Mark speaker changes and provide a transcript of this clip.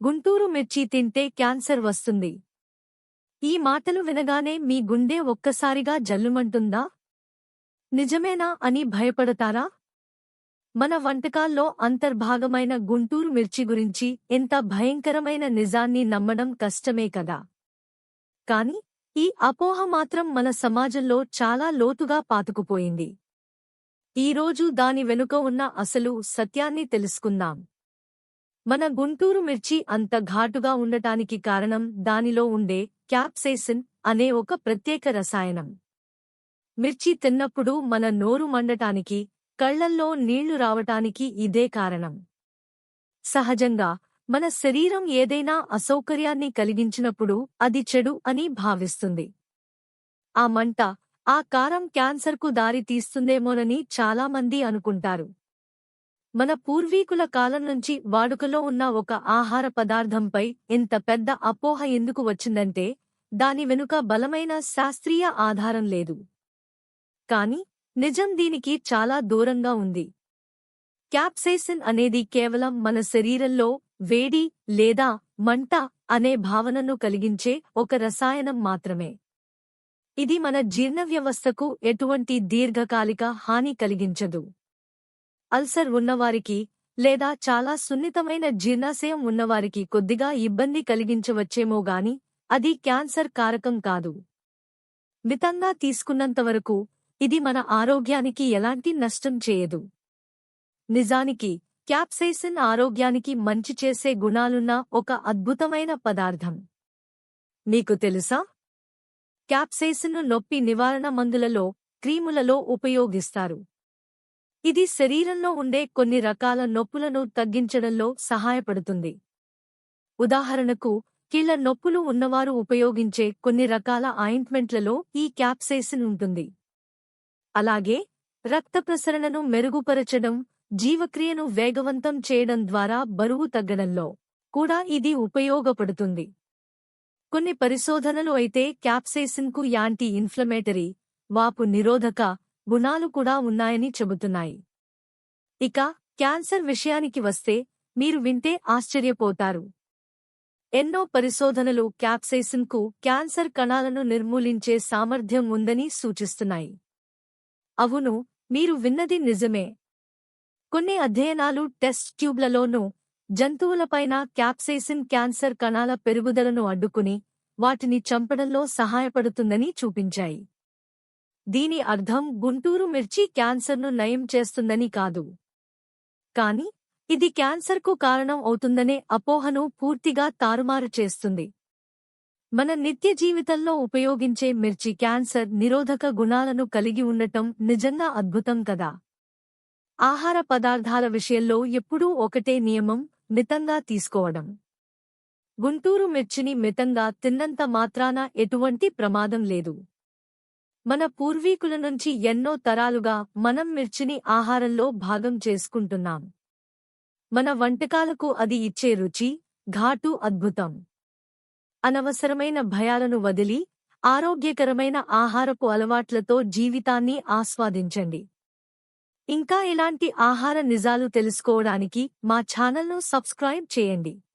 Speaker 1: గుంటూరు మిర్చి తింటే క్యాన్సర్ వస్తుంది. ఈ మాటలు వినగానే మీ గుండె ఒక్కసారిగా జల్లుమంటుందా? నిజమేనా అని భయపడతారా? మన వంటకాల్లో అంతర్భాగమైన గుంటూరు మిర్చి గురించి ఎంత భయంకరమైన నిజాన్ని నమ్మడం కష్టమే కదా. కాని ఈ అపోహ మాత్రం మన సమాజంలో చాలా లోతుగా పాతుకుపోయింది. ఈరోజు దాని వెనుక ఉన్న అసలు సత్యాన్ని తెలుసుకుందాం. మన గుంటూరు మిర్చి అంత ఘాటుగా ఉండటానికి కారణం దానిలో ఉండే క్యాప్సైసిన్ అనే ఒక ప్రత్యేక రసాయనం. మిర్చి తిన్నప్పుడు మన నోరు మండటానికి, కళ్లల్లో నీళ్లు రావటానికి ఇదే కారణం. సహజంగా మన శరీరం ఏదైనా అసౌకర్యాన్ని కలిగించినప్పుడు అది చెడు అని భావిస్తుంది. ఆ మంట, ఆ కారం క్యాన్సర్కు దారి తీస్తుందేమోనని చాలామంది అనుకుంటారు. మన పూర్వీకుల కాలం నుంచి వాడుకలో ఉన్న ఒక ఆహార పదార్థంపై ఇంత పెద్ద అపోహ ఎందుకు వచ్చిందంటే దాని వెనుక బలమైన శాస్త్రీయ ఆధారం లేదు. కాని నిజం దీనికి చాలా దూరంగా ఉంది. క్యాప్సైసిన్ అనేది కేవలం మన శరీరంలో వేడి లేదా మంట అనే భావనను కలిగించే ఒక రసాయనం మాత్రమే. ఇది మన జీర్ణ వ్యవస్థకు ఎటువంటి దీర్ఘకాలిక హాని కలిగించదు. అల్సర్ ఉన్నవారికి లేదా చాలా సున్నితమైన జీర్ణాశయం ఉన్నవారికి కొద్దిగా ఇబ్బంది కలిగించవచ్చేమోగాని అది క్యాన్సర్ కారకం కాదు. మితంగా తీసుకున్నంతవరకు ఇది మన ఆరోగ్యానికి ఎలాంటి నష్టం చేయదు. నిజానికి క్యాప్సైసిన్ ఆరోగ్యానికి మంచి చేసే గుణాలున్న ఒక అద్భుతమైన పదార్థం. మీకు తెలుసా? క్యాప్సైసిన్ను నొప్పి నివారణ మందులలో, క్రీములలో ఉపయోగిస్తారు. ఇది శరీరంలో ఉండే కొన్ని రకాల నొప్పులను తగ్గించడంలో సహాయపడుతుంది. ఉదాహరణకు, కీళ్ల నొప్పులు ఉన్నవారు ఉపయోగించే కొన్ని రకాల ఆయింట్మెంట్లలో ఈ క్యాప్సైసిన్ ఉంటుంది. అలాగే రక్త ప్రసరణను మెరుగుపరచడం, జీవక్రియను వేగవంతం చేయడం ద్వారా బరువు తగ్గడంలో కూడా ఇది ఉపయోగపడుతుంది. కొన్ని పరిశోధనలు అయితే క్యాప్సైసిన్కు యాంటీ ఇన్ఫ్లమేటరీ, వాపు నిరోధక గుణాలు కూడా ఉన్నాయని చెబుతున్నాయి. ఇక క్యాన్సర్ విషయానికి వస్తే మీరు వింటే ఆశ్చర్యపోతారు. ఎన్నో పరిశోధనలు క్యాప్సైసిన్కు క్యాన్సర్ కణాలను నిర్మూలించే సామర్థ్యం ఉందని సూచిస్తున్నాయి. అవును, మీరు విన్నది నిజమే. కొన్ని అధ్యయనాలు టెస్ట్ ట్యూబ్లలోనూ జంతువులపైన క్యాప్సైసిన్ క్యాన్సర్ కణాల పెరుగుదలను అడ్డుకుని వాటిని చంపడంలో సహాయపడుతుందని చూపించాయి. దీని అర్థం గుంటూరు మిర్చి క్యాన్సర్ను నయం చేస్తుందని కాదు. కాని ఇది క్యాన్సర్కు కారణం అవుతుందనే అపోహను పూర్తిగా తారుమారు చేస్తుంది. మన నిత్య జీవితంలో ఉపయోగించే మిర్చి క్యాన్సర్ నిరోధక గుణాలను కలిగి ఉండటం నిజంగా అద్భుతం కదా. ఆహార పదార్థాల విషయంలో ఎప్పుడూ ఒకటే నియమం: మితంగా తీసుకోవడం. గుంటూరు మిర్చిని మితంగా తిన్నంత మాత్రాన ఎటువంటి ప్రమాదం లేదు. మన పూర్వీకుల నుంచి ఎన్నో తరాలుగా మనం మిర్చిని ఆహారంలో భాగం చేసుకుంటున్నాం. మన వంటకాలకు అది ఇచ్చే రుచి, ఘాటు అద్భుతం. అనవసరమైన భయాలను వదిలి ఆరోగ్యకరమైన ఆహారపు అలవాట్లతో జీవితాన్ని ఆస్వాదించండి. ఇంకా ఇలాంటి ఆహార నిజాలు తెలుసుకోవడానికి మా ఛానల్ను సబ్స్క్రైబ్ చేయండి.